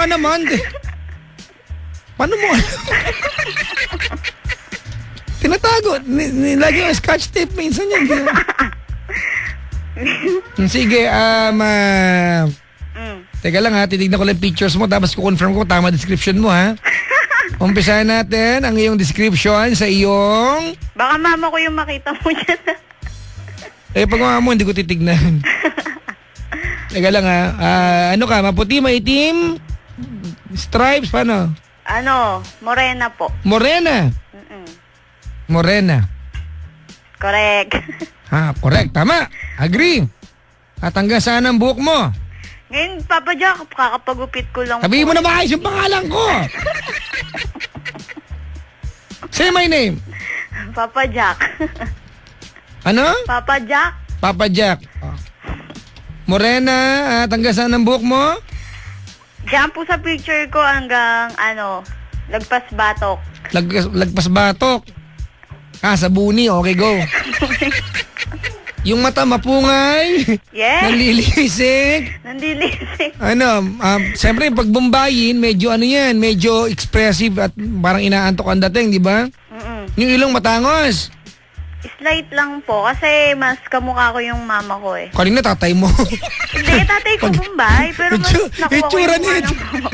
ka naman. Paano mo? Tinatago. Nilagay yung scotch tape minsan yan. Sige, teka lang ha, titignan ko lang pictures mo tapos ko-confirm ko tama description mo ha. Umpisahan natin ang iyong description sa iyong... Baka mama ko yung makita mo dyan. Pag mama mo, hindi ko titignan. Teka lang ha, ano ka, maputi, maitim, stripes, paano? Morena po. Morena? Morena. Correct. Correct, tama. Agree. At hanggang saan ang buhok mo? Ngayon, Papa Jack, kakapagupit ko lang Sabihin mo na maayos yung pangalan ko. Say my name. Papa Jack. Ano? Papa Jack. Papa Jack. Morena, at hanggang saan ang buhok mo? Diyan po sa picture ko hanggang, lagpas batok. Lagpas batok. Sa buni. Okay, go. Yung mata mapungay. Yes. Nanlilisik. Nandilisik. Siyempre, pag Bombayin, medyo medyo expressive at parang inaantok ang dating, di ba? Yung ilong matangos. Slight lang po kasi mas kamukha ko yung mama ko eh. Kanina tatay mo. Hindi, tatay ko Bombay, pero mas nakuha ko yung mama ko.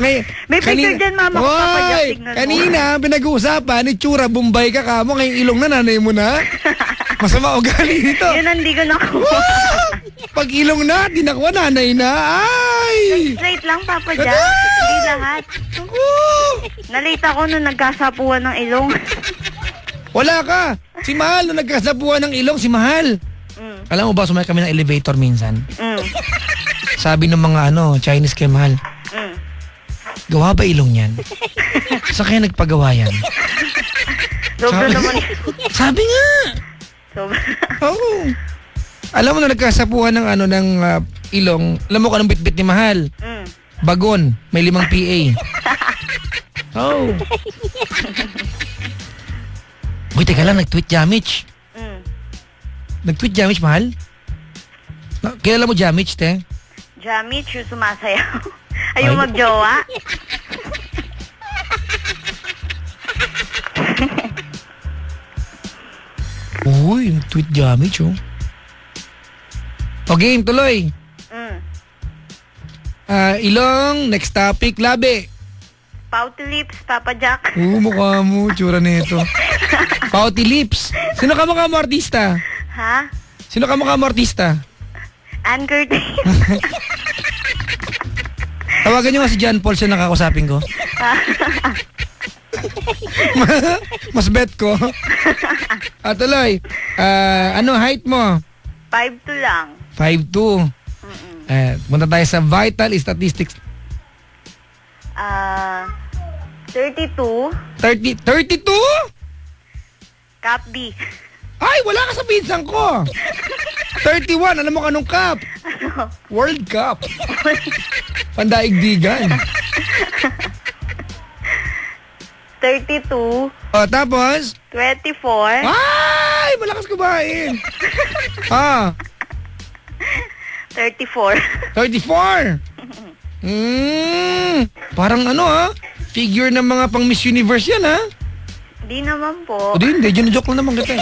May picture dyan mama ko, Papa Jack, tignan mo. Kanina, pinag-uusapan, itsura, Bombay ka kamo, ngayong ilong na nanay mo na. Masama ugali nito. Yun hindi ko nakuha. Pag ilong na, di nakuha nanay na. Ay! Straight lang, Papa Jack. Hindi lahat. Nalate ako nung nagkasapuan ng ilong. Wala ka. Si Mahal, nung nagkasapuan ng ilong, si Mahal. Alam mo ba, sumakay kami ng elevator minsan? Sabi ng mga Chinese kay Mahal, gawa ba ilong yan? Sa kaya nagpagawa yan? Sobra naman. Sabi nga. Sobra. Oo. Alam mo na nagkasapuhan ng ilong, alam mo anong bitbit ni Mahal? Bagon, may 5 PA. Oh. Uy, teka lang, nag-tweet Jamich. Nag-tweet Jamich, Mahal? Kilala mo Jamich, te? Jamich, yung sumasayaw. Ayaw magjowa. Uy, nag-tweet Jamich, oh. O game, tuloy. Ilong, next topic, labi. Pouty lips, Papa Jack. Mukha mo, tsura nito. Pouty lips. Sino ka mukha mo artista? Ha? Sino ka mukha mo artista? Ann Curtis. Tawagan nyo nga si John Paul, siya nakakusapin ko. Mas bet ko. Tuloy. Ano height mo? 5'2" lang. 5'2". Punta tayo sa vital statistics. 32. 32? Cup B. Ay, wala ka sa pinsan ko. 31, alam mo kanong cup? World Cup. Pandaigdigan. 32. Tapos? 24. Ay, malakas kumain. 34. 34. Parang figure ng mga pang Miss Universe yan, ha? Di naman po. Hindi, joke lang naman kita.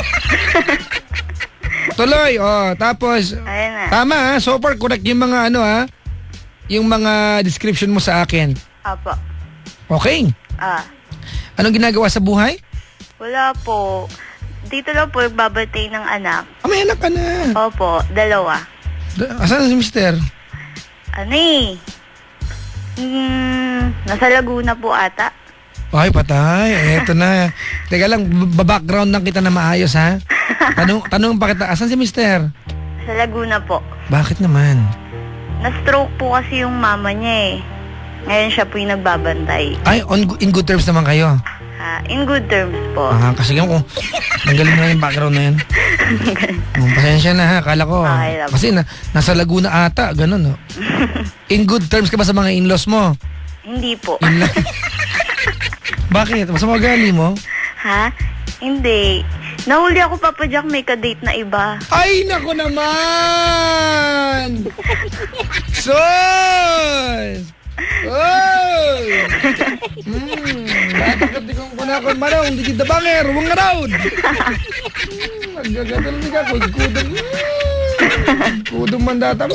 Tuloy, tapos, Ayan na. tama ha, so far correct yung mga yung mga description mo sa akin. Apo. Okay. Anong ginagawa sa buhay? Wala po. Dito lang po nagbabantay ng anak. May anak ka na. Opo, 2. Asan si mister? Nasa Laguna po ata. Ay, patay. Eto na. Teka lang, background lang kita na maayos, ha? Tanong pa kita, asan si mister? Sa Laguna po. Bakit naman? Na-stroke po kasi yung mama niya eh. Ngayon siya po yung nagbabantay. Ay, in good terms naman kayo? In good terms po. Kasi kung nanggaling na yung background na yan. Pasensya na ha, akala ko. Okay, kasi nasa Laguna ata, ganun. No? In good terms ka ba sa mga in-laws mo? Hindi po. Bakit? Masama ugali mo? Ha? Hindi. Nahuli ako, Papa Jack, may ka-date na iba. Ay, naku naman! Sus! Oy! akong manong, di kita banger, huwag around. Nagagatan ka, kudkudong. Kudong mandata.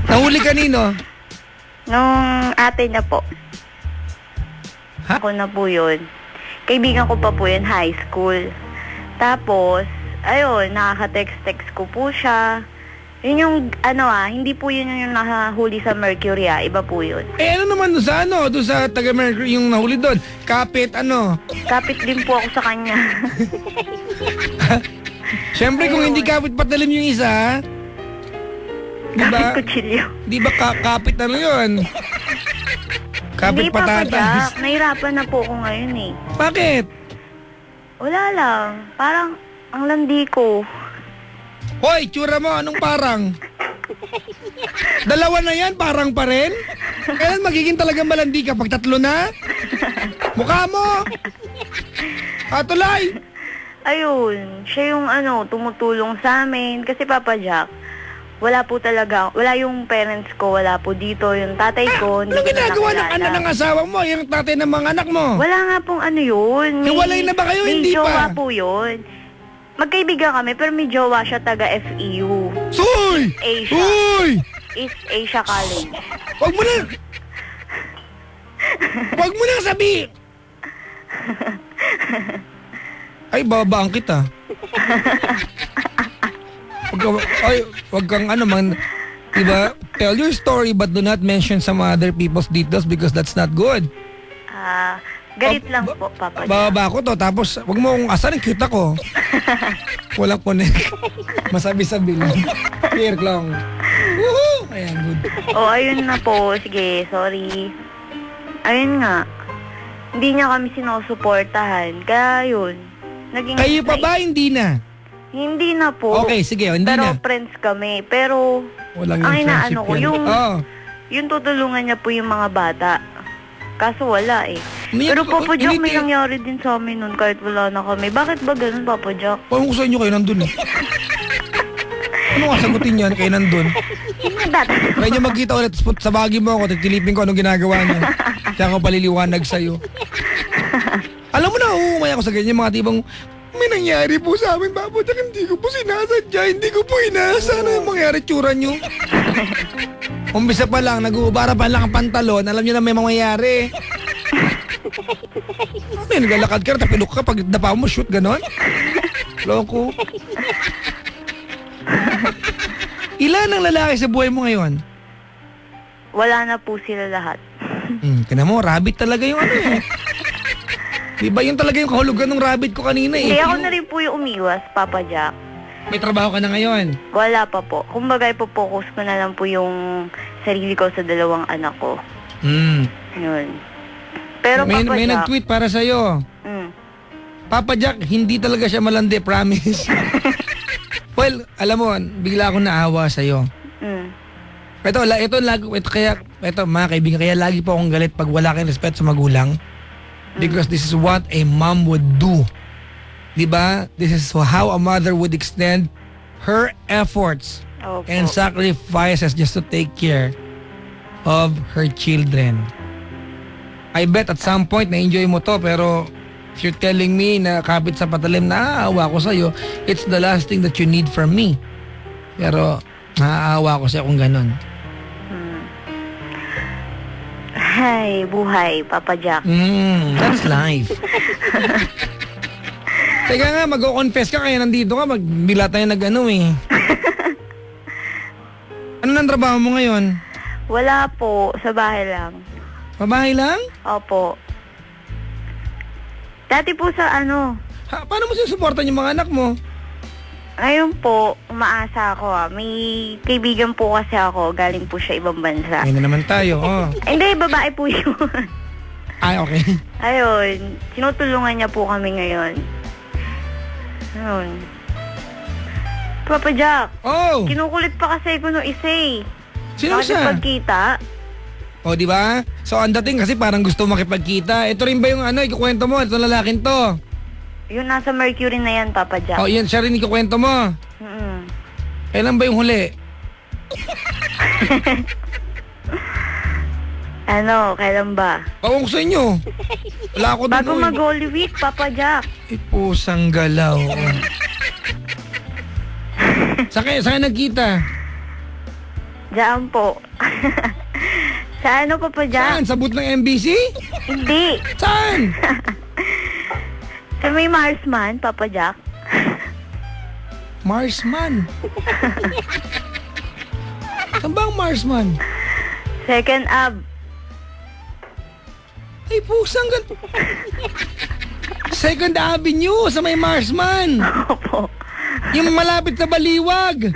Nahuli kanino? Nung ate na po. Ha? Ako na po yun. Kaibigan ko pa po yun, high school. Tapos, ayun, nakaka-text-text ko po siya. Yun yung, hindi po yun yung nahuli sa Mercury, Iba po yun. Ano naman doon sa doon sa taga-Mercury yung nahuli doon? Kapit, Kapit din po ako sa kanya. Siyempre, kung hindi kapit patalim yung isa, di ba? Kapit kutsilyo. Di ba kapit yun? Kapit Hindi pa patatas. Nahirapan na po ako ngayon eh. Bakit? Wala lang. Parang, ang landi ko. Hoy, tsura mo, anong parang? Dalawa na yan, parang pa rin? Kailan magiging talagang malandi ka? Pag tatlo na? Mukha mo! Tuloy! Ayun, siya yung tumutulong sa amin. Kasi Papa Jack, wala yung parents ko, wala po dito. Yung tatay ko, hindi Ano ko ginagawa ng nakilala. ng asawa mo? Yung tatay ng mga anak mo? Wala nga pong yun. Hiwalay na ba kayo? Hindi may jowa pa? po yun. Magkaibigan kami, pero may jowa siya taga FEU. Soy! Asia. Uy! East Asia College. Wag mo na! Wag mo na sabi! Ay, babaan kita. Wag kang diba? Tell your story but do not mention some other people's details because that's not good. Galit lang po, Papa Jack. Bababa ko to, tapos wag mo akong asan, cute ako. Walang connect. Masabi-sabi lang. Clear lang. Woohoo! Ayan, good. Ayun na po. Sige, sorry. Ayun nga. Hindi niya kami sinusuportahan. Kaya yun. Kayo pa ba? Hindi na? Hindi na po. Okay, sige, hindi pero na. Pero friends kami. Pero, walang ang yung inaano ko, friendship yan. yung tutulungan niya po yung mga bata. Kaso wala eh. Pero May- Papa Jack, may hindi- nangyari din sa amin nun kahit wala na kami. Bakit ba ganun, Papa Jack? Paano ko sa inyo kayo nandun eh? Ano nga sagutin yan kayo nandun? Kaya nyo magkita ulit sa bagi mo ako, titilipin ko anong ginagawa niya. Kaya ako paliliwanag sa'yo. Alam mo na, umay ako sa ganyan mga tibang, may nangyari po sa amin, Papa Jack, hindi ko po sinasadya, hindi ko po inaasa na yung mangyari tsura nyo. Umpisa pa lang, nag-uubara pa lang ang pantalon, alam nyo na may mangyayari. Naglalakad ka, tapilok ka, pag dapa mo, shoot, ganon. Loko. Ilan ang lalaki sa buhay mo ngayon? Wala na po sila lahat. Tignan mo, rabbit talaga yung eh. Di ba yun talaga yung kahulugan ng rabbit ko kanina eh? Hindi, ako na rin po yung umiwas, Papa Jack. May trabaho ka na ngayon? Wala pa po. Kumbaga, ipopokus ko na lang po yung sarili ko sa dalawang anak ko. Yun. Pero may Papa may Jack... nag-tweet para sa'yo. Papa Jack, hindi talaga siya malandi, promise. Well, alam mo, bigla akong naawa sa'yo. Ito, mga kaibigan, kaya lagi po akong galit pag wala kang respeto sa magulang. Because this is what a mom would do. Diba? This is how a mother would extend her efforts and sacrifices just to take care of her children. I bet at some point na-enjoy mo to, pero if you're telling me na kapit sa patalim na naaawa ko sa'yo, it's the last thing that you need from me. Pero naaawa ko sa'yo kung ganun. Ay, buhay, Papa Jack. That's life. Teka nga, mag-confess ka kaya nandito ka, magbila tayo eh. Ano nang trabaho mo ngayon? Wala po, sa bahay lang. Babae lang? Opo. Dati po sa Paano mo sinusuportan yung mga anak mo? Ngayon po, umaasa ako May kaibigan po kasi ako, galing po siya ibang bansa. Ngayon na naman tayo, Hindi, babae po yun. Ay, okay. Ayun, sinutulungan niya po kami ngayon. Ayun. Papa Jack, kinukulit pa kasi ko no isa eh. Sino siya? Pagkita. Di ba? So, ang dating kasi parang gusto makipagkita. Ito rin ba yung ikukwento mo? Itong lalaking to. Yung nasa Mercury na yan, Papa Jack. Yan siya rin ikukwento mo. Kailan ba yung huli? Ano, kailan ba? Pawang ko sa inyo. Wala ako Bago doon. mag-Holy Week, Papa Jack. Pusang galaw. Saan kayo nagkita? Diyan po. Sa ano, Papa Jack? Saan? Sa booth ng MBC? Hindi. Saan? Sa may Marsman, Papa Jack. Marsman. Saan ba ang Marsman? Second Ab. Ay, pusang Second Avenue sa may Marsman. Opo. Yung malapit sa Baliwag.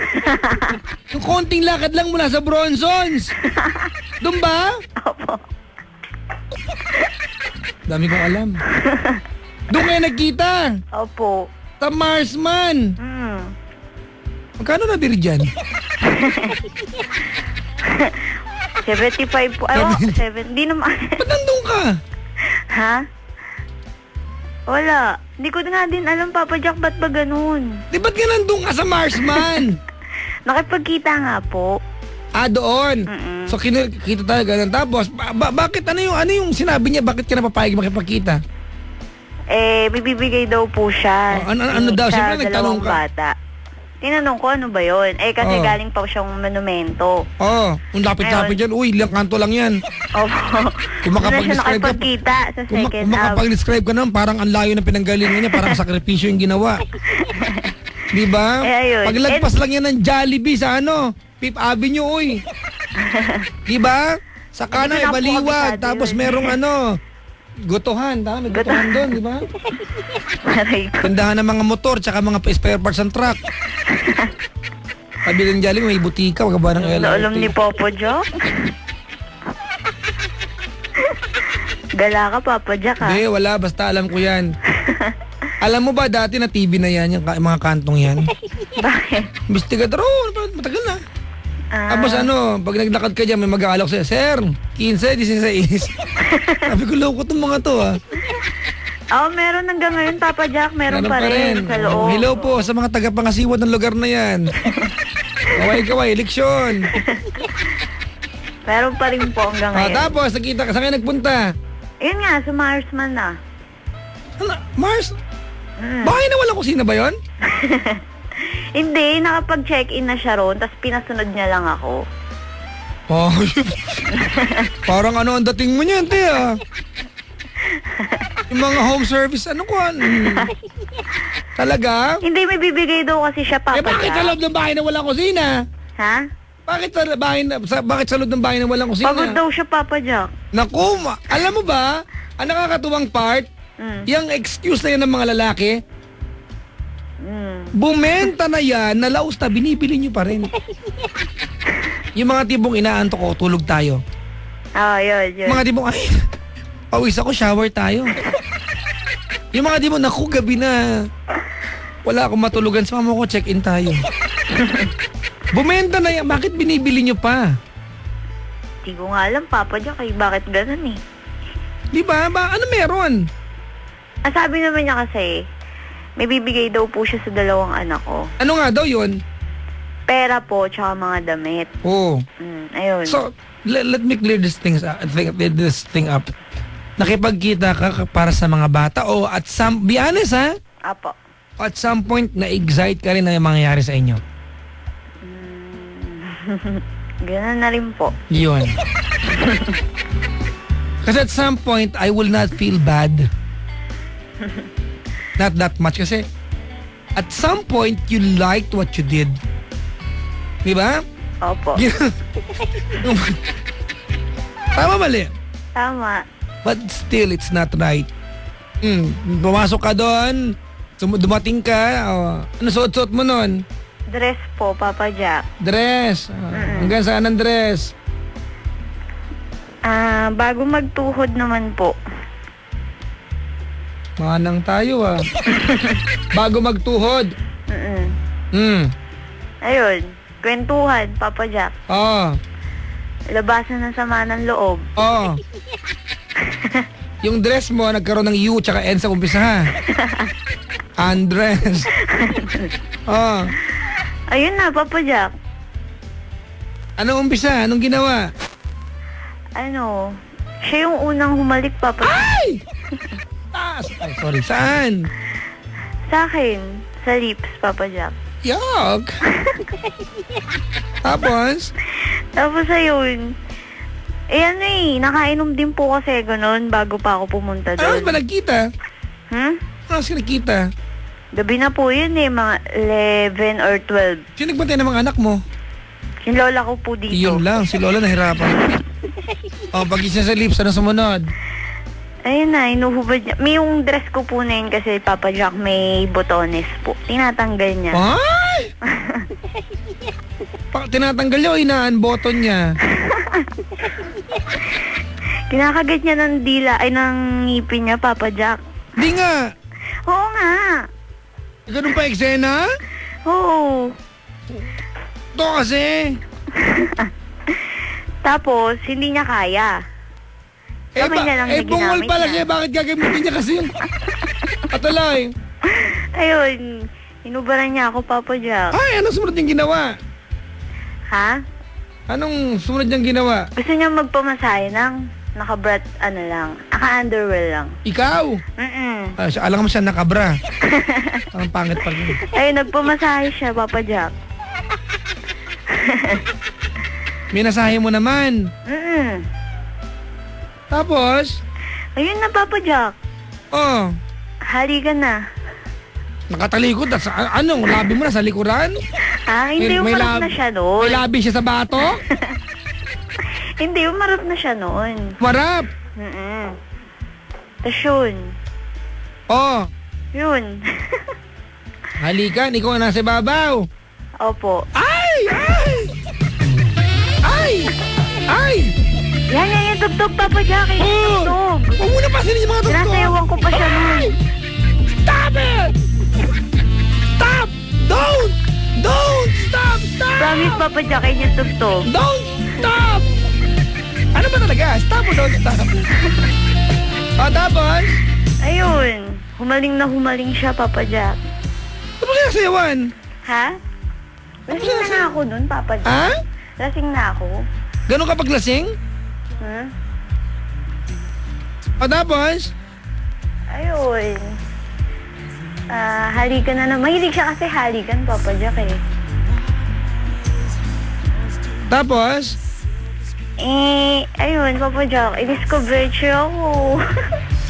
Yung konting lakad lang mula sa Bronsons. Doon ba? Opo. Dami kong alam. Doon kayo nagkita. Opo. Sa Marsman. Magkano na biri dyan? 75 po. Ay, 7. Di naman. Ba't nandun ka? Ha? Wala. Hindi ko nga din alam, Papa Jack, ba't ba ganun? Di ba't ka nandun ka sa Marsman? Nakipagkita nga po. Doon. So kita tayo ganun. Tapos, bakit ano yung sinabi niya? Bakit ka napapayag makipagkita? May bibigay daw po siya. Ano daw? Sa Siyempre nagtanong dalawang ka. bata. Tinanong ko ano ba yun? Kasi galing pa siyang monumento. Ang lapit-lapit yan. Uy, ilang kanto lang yan. Opo. Kung Doon na siya makapag-describe ka, nakipagkita sa second kung Ab. makapag-describe ka naman, parang ang layo ng pinanggalingan niya, parang sakripisyo yung ginawa. Di ba? Ayun. Paglagpas lang yan ng Jollibee sa Fifth Avenue, uy. Di ba? Sa kanan ay Hindi ko na po Baliwag, kabisado tapos yun. merong Gotohan, tama? May gotohan doon, di ba? Aray ko. Tindahan ng mga motor, tsaka mga spare parts ng truck. Sabi ng Jollibee, may butika, wag ba ng LRT? Alam ni Papa Jack? Gala ka, Papa Jack, ha? Hindi, wala, basta alam ko yan. Alam mo ba, dati na TV na yan, yung mga kantong yan? Bakit? Investigador, matagal na. Tapos pag naglakad ka dyan, may mag-aalok sa'yo, Sir, 15, 16. Sabi ko, loko itong mga to, Meron hanggang ngayon, Papa Jack. Meron pa rin sa loob. Hello po sa mga tagapangasiwat ng lugar na yan. Kaway-kaway, eleksyon. Meron pa rin po hanggang ngayon. Tapos, nakita ka, saan kayo nagpunta? Yun nga, sa Marsman na. Mars? Bahay na walang kusina ba yun? Hindi, nakapag-check-in na siya roon, tapos pinasunod niya lang ako. Parang ang dating mo niyan, te, Yung mga home service, Talaga? Hindi, may bibigay daw kasi siya, Papa bakit Jack. sa loob ng bahay na walang kusina? Ha? Bakit sa loob ng bahay na walang kusina? Pagod daw siya, Papa Jack. Naku, alam mo ba, ang nakakatuwang part, yung excuse na yan ng mga lalaki, bumenta na yan, nalaos na, binibili nyo pa rin. Yung mga tipong inaantok ko, tulog tayo. Yun. Mga tipong, ay, pawis ako, shower tayo. Yung mga tipong, naku, gabi na, wala akong matulugan, sama mo ko, check-in tayo. Bumenta na yan, bakit binibili nyo pa? Di ko nga alam, Papa Jack, bakit ganun eh. Di ba? Ano meron? Sabi naman niya kasi, may bibigay daw po siya sa dalawang anak ko. Ano nga daw yun? Pera po, tsaka mga damit. Ayun. So, let me clear this thing up. Nakipagkita ka para sa mga bata o be honest, ha? Apo. At some point, na-excite ka rin na yung mangyayari sa inyo. Ganun na rin po. Yun. Kasi at some point, I will not feel bad. Not that much. Kasi at some point, you liked what you did. Di ba? Opo. Tama, mali? Tama. But still, it's not right. Pumasok ka doon, dumating ka, ano suot-suot mo nun? Dress po, Papa Jack. Dress. Hanggang saan ang dress? Bago magtuhod naman po. Manang tayo, Bago magtuhod. Ayun. Kwentuhan, Papa Jack. Labasan ng sama ng loob. Yung dress mo, nagkaroon ng U tsaka N sa umpisa, ha? Undress. Ayun na, Papa Jack. Anong umpisa? Anong ginawa? Ano, siya yung unang humalik, Papa Jack. Ay! Taas! Ay, sorry. Saan? Sa akin, sa lips, Papa Jack. Yuck! Tapos? Tapos ayun, nakainom din po kasi ganun bago pa ako pumunta Ano doon. ba nagkita? Ano si nagkita? Gabi na po yun mga 11 or 12. Sino nagbantay ng mga anak mo? Yung lola ko po dito. Yun lang, si Lola nahirapan. Pag-isa sa lips, ano sumunod? Ayun na, inuhubad niya. May yung dress ko po na yun kasi Papa Jack may botones po. Tinatanggal niya. Ay! Tinatanggal niya o inaan-button niya? Kinakagat niya ng dila, ng ngipin niya, Papa Jack. Di nga! Oo nga. Ganun pa eksena? Oo. Ito kasi. Tapos, hindi niya kaya. Kamay niya lang bungol ginamit pala niya. siya. Bakit gagamitin niya kasi yung atalay? Ayun, inubaran niya ako, Papa Jack. Ay, anong sumunod niyang ginawa? Ha? Anong sumunod niyang ginawa? Gusto niya magpamasahe ng naka-underwear lang. Ikaw? Alam mo siya nakabra. Ang pangit pa rin. Ay, nagpamasahe siya, Papa Jack. Minasahe mo naman. Tapos? Ayun na, Papa Jack. Oh. Halikan na. Nakatalikod. Anong? Labi mo na sa likuran? Hindi, umarap na siya noon. May labi siya sa bato? Hindi, umarap na siya noon. Marap? Tapos yun. Oh. Yun. Halikan, ikaw ang nasa babaw. Opo. Ay! Ay! Ay! Ay! Yan, tugtog, Papa Jack. Tugtog. Huwag mo na pasin yung mga tugtog. Sinasayawan ko pa siya nun. Stop it! Stop! Don't! Don't! Stop! Stop! Promise, Papa Jack, yun yung tugtog. Don't stop! Ano ba talaga? Stop o don't stop? Tapos? Ayun. Humaling na humaling siya, Papa Jack. Ano ba sinasayawan? Ha? Lasing na ako nun, Papa Jack. Ha? Lasing na ako. Ganun kapag lasing? Tapos? Ayun. Halikan na naman. Mahilig siya kasi halikan, Papa Jack eh. Tapos? Ayun, Papa Jack. I-discover siya ako.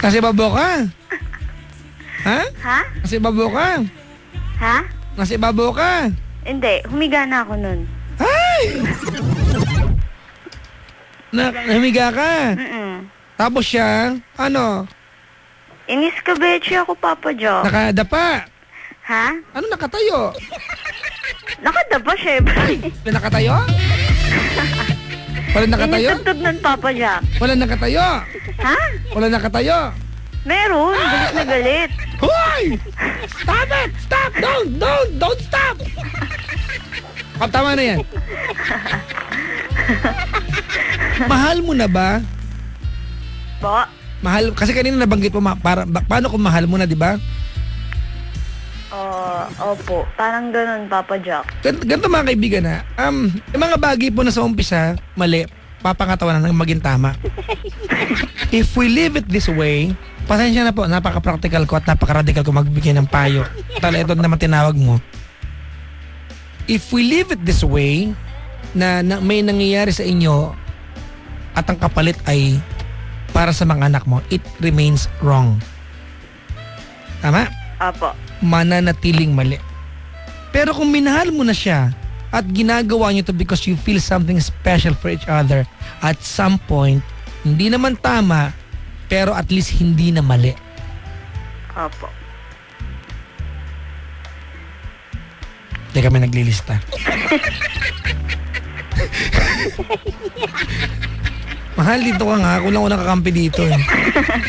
Kasi babo ka? Ha? Ha? Kasi babo ka? Ha? Kasi babo ka? Hindi. Humiga na ako nun. Ay! Namiga ka? Tapos siya, ano? Iniskabeche ako, Papa Jack. Nakadapa. Ha? Ano nakatayo? Nakadapa, syempre. Wala nakatayo? Wala nakatayo? Initugtog nun, Papa Jack. Wala nakatayo? Ha? Wala nakatayo? Meron. Galit na galit. Hoy! Stop it! Stop! Don't stop! Tama na yan. Mahal mo na ba? Ba? Mahal, kasi kanina nabanggit mo, paano kung mahal mo na, di ba? Opo. Parang ganun, Papa Jack. Ganito mga kaibigan ha, yung mga bagay po na sa umpisa, mali, papangatawanan ng maging tama. If we leave it this way, pasensya na po, napaka-practical ko at napaka-radical ko magbigay ng payo. Tala, ito naman tinawag mo. If we leave it this way, na may nangyayari sa inyo at ang kapalit ay para sa mga anak mo, it remains wrong. Tama? Apo. Mananatiling mali. Pero kung minahal mo na siya at ginagawa niyo to because you feel something special for each other, at some point, hindi naman tama, pero at least hindi na mali. Apo. Hindi kami naglilista. Mahal, dito ka nga. Ako lang ako nakakampi dito eh.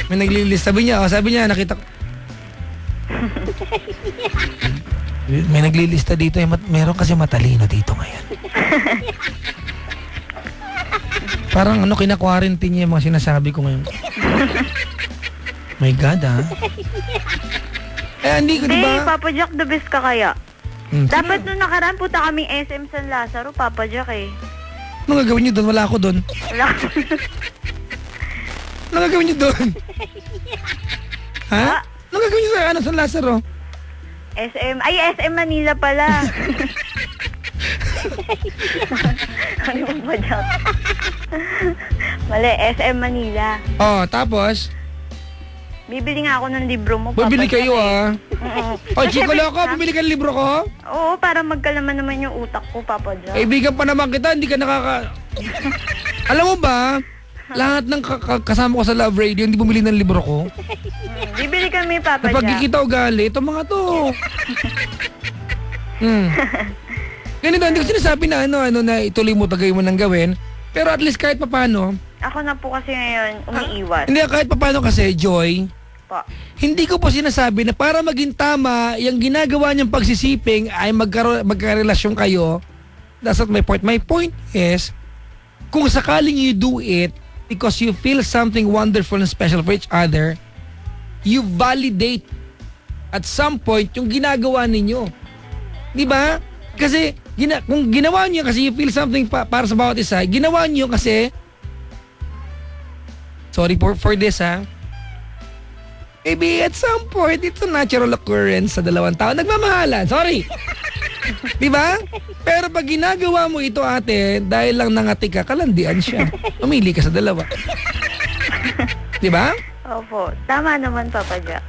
May naglilista. Sabi niya, nakita ko. May naglilista dito eh. Meron kasi matalino dito ngayon. Parang kina-quarantine niya yung mga sinasabi ko ngayon. My God, ha? Hindi ko, diba? Papa Jack, the best ka kaya. Dapat nung nakaraan, punta kaming SM San Lazaro, Papa Jack eh. Anong gagawin niyo doon? Wala ako doon. Wala. Anong gagawin niyo doon? Ha? Anong gagawin niyo sa San Lazaro? SM Manila pala. Ano ba dyan? Mali, SM Manila. Oh, tapos? Bibili nga ako ng libro mo, Bibili Papa kayo Jack, Oh, Chico Loco, bibili ka ng libro ko? Oo, para magkalaman naman yung utak ko, Papa Jack. Kaibigan pa naman kita, hindi ka Alam mo ba, lahat ng kasama ko sa Love Radio, hindi bumili ng libro ko. Bibili kami, Papa Jack. Napagkikita ugali, ito mga to. Ganito, hindi ko sinasabi na na ituloy mo, tagay mo nang gawin. Pero at least kahit papano. Ako na po kasi ngayon umiiwas. Hindi, kahit papano kasi, Joy. Po. Hindi ko po sinasabi na para maging tama, yung ginagawa niyang pagsisiping ay magkarelasyon kayo. That's not my point. My point is, kung sakaling you do it because you feel something wonderful and special for each other, you validate at some point yung ginagawa ninyo. Di ba? Kasi kung ginawa niyo kasi you feel something para sa bawat isa, ginawa niyo kasi sorry for this maybe at some point it's a natural occurrence sa dalawang tao nagmamahalan. Sorry. Di ba? Pero pag ginagawa mo ito, ate, dahil lang nangati ka, kalandian siya. Umili ka sa dalawa. Di ba? Opo. Tama naman, Papa Jack.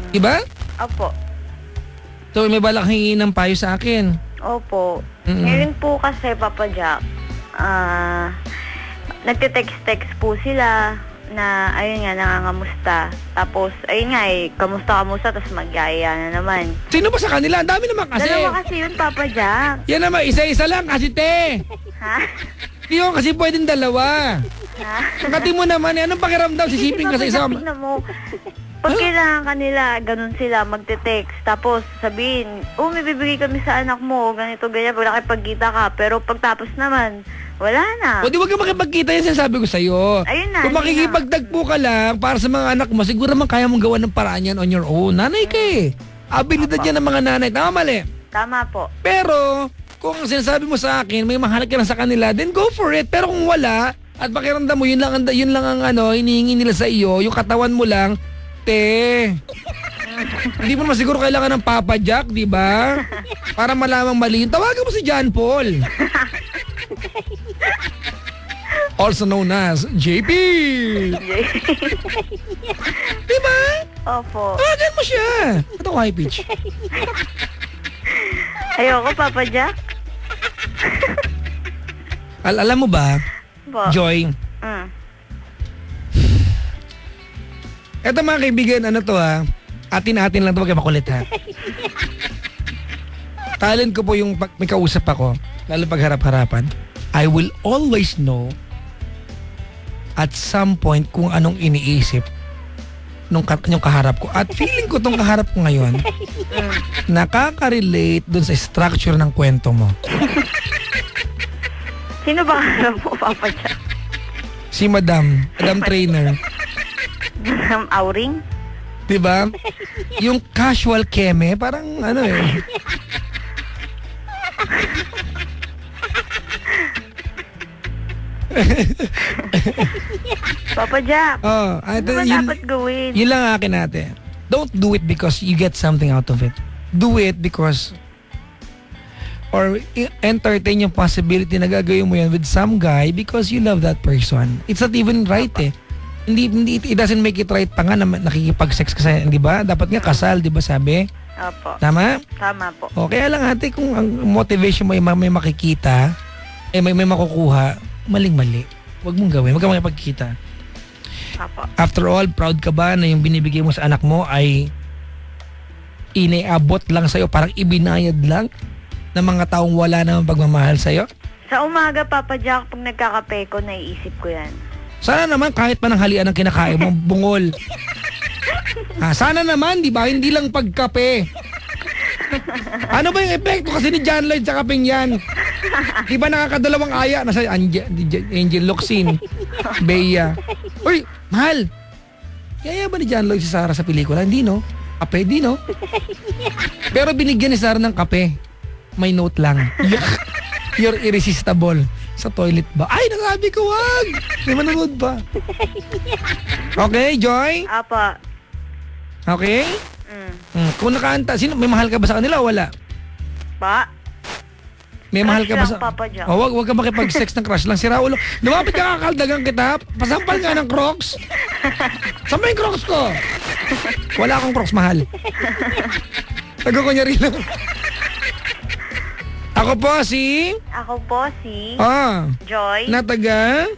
Di ba? Opo. So may balak hingin ng payo sa akin. Opo. Ngayon po kasi, Papa Jack, nagte-text po sila na, ayun nga, nangangamusta. Tapos, ayun nga kamusta, tapos magyaya na naman. Sino ba sa kanila? Ang dami naman kasi. Dalawa kasi yun, Papa Jack. Yan naman, isa-isa lang kasi, te. Ha? Yun, kasi pwedeng dalawa. Ha? Kati mo naman, anong pakiramdam? Sisipin ka sa isa. Tignan mo. Pag kailangan kanila, ganun sila, magte-text. Tapos sabihin, may bibigay kami sa anak mo, ganito, ganyan, pag nakipagkita ka. Pero pagtapos naman, wala na. O di wag ka makipagkita, yan sinasabi ko sa'yo. Ayun na. Kung makikipagtagpo ka lang para sa mga anak mo, siguro man kaya mong gawa ng paraan yan on your own. Nanay ka eh. Abilidad yan ng mga nanay. Tama, mali? Tama po. Pero, kung ang sinasabi mo sa akin, may mahal ka lang sa kanila, then go for it. Pero kung wala, at pakiramdam mo, yun lang ang hinihingi nila sa iyo, yung katawan mo lang, te. Hindi mo naman siguro kailangan ng Papa Jack, di ba? Para malamang mali. Tawagan mo si John Paul. Also known as JP. Di ba? Opo. Tawagan mo siya. Ito ko high pitch. Ayoko, Papa Jack. Alam mo ba, Po. Joy, eto mga kaibigan, atin-atin lang ito, wag makulit ha. Talent ko po yung may kausap ako, lalo pag harap-harapan, I will always know at some point kung anong iniisip yung kaharap ko. At feeling ko tong kaharap ko ngayon, nakaka-relate dun sa structure ng kwento mo. Sino ba kaharap mo, Papa Jack? Si Madam Trainer. Madam Auring? Diba? Yung casual keme, parang Papa Jack, ano ba dapat gawin? Yun lang akin ate. Don't do it because you get something out of it. Do it because or entertain yung possibility na gagawin mo yan with some guy because you love that person. It's not even right eh. Hindi, it doesn't make it right pa nga na nakikipag-sex ka sa, di ba? Dapat nga kasal, di ba sabi? Opo. Tama? Tama po. O, kaya lang ate, kung ang motivation mo ay may makikita, may makukuha, maling-mali. Huwag mong gawin, huwag kang makipagkita. Opo. After all, proud ka ba na yung binibigay mo sa anak mo ay iniabot lang sa'yo, parang ibinayad lang ng mga taong wala namang pagmamahal sa'yo? Sa umaga, Papa Jack, pag nagkakape ko, naiisip ko yan. Sana naman kahit pananghalian ang kinakain mo, bungol. Sana naman, di ba? Hindi lang pagkape. Ano ba yung epekto kasi ni John Lloyd sa kapeng yan? Di ba nakakadalawang aya? Nasa Angel Locsin, Bea. Uy, mahal. Yaya ba ni John Lloyd si Sarah sa pelikula? Hindi, no? Kape, di, no? Pero binigyan ni Sarah ng kape. may note lang. You're irresistible. Sa toilet ba? Ay, nasabi ko, wag! May manonood pa. Okay, Joy? Apa. Okay? Kung nakaanta, may mahal ka ba sa kanila o wala? Pa? May mahal ka ba Crush sa... lang, Papa Jack. Oh, wag ka makipag-sex ng crush lang. Sira ulo. Lumapit ka, kakaldagan kita. Pasampal nga ng Crocs. Saan ba yung Crocs ko? Wala akong Crocs, mahal. Nagkukunyari lang. Ako po si... Ako po si Joy na taga...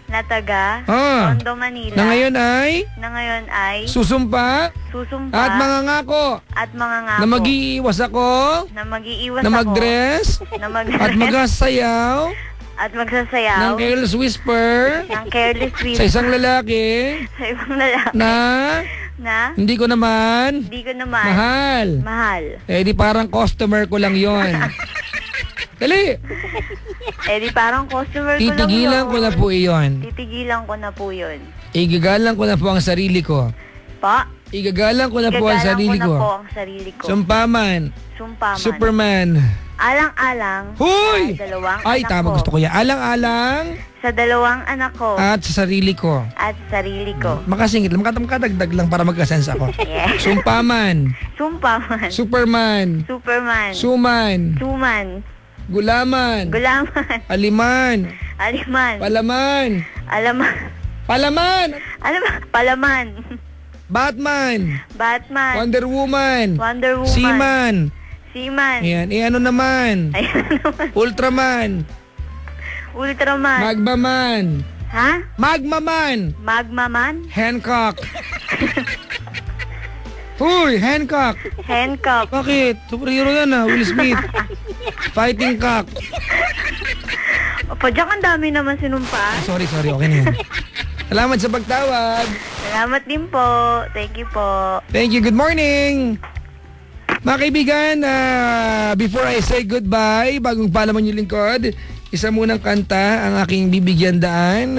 Tondo, Manila. Na ngayon ay... Susumpa At mangangako. Na mag-iiwas ako. Na mag-dress. At magsasayaw. Ng careless whisper. Sa isang lalaki. Na hindi ko naman. Mahal. Eh di parang customer ko lang yon. Dali. di parang customer ko lang yun. Titigilan ko na po iyon. Igagalang ko na po ang sarili ko. Pa? Igagalang ko na po ang sarili ko. Sumpaman. Superman. Alang-alang. Huy! Sa dalawang Ay, anak tama, ko. gusto ko yan. Alang-alang. Sa dalawang anak ko. At sa sarili ko. Makasingit lang. Makadagdag lang para magkasense ako. Yeah. Sumpaman. Superman. Suman. Gulaman. Aliman. Palaman. Palaman. Batman. Batman. Wonder Woman. Seaman. Ayan. Ano naman? Ultraman. Magmaman. Ha? Magmaman. Hancock. Huy, Hancock. Bakit? Superhero yan Will Smith. Fighting cock. Opo, diyan ang dami naman sinumpa. Sorry. Okay na yan. Salamat sa pagtawag. Salamat din po. Thank you po. Thank you. Good morning. Mga kaibigan, before I say goodbye, bagong palaman yung lingkod, isa munang kanta ang aking bibigyan daan.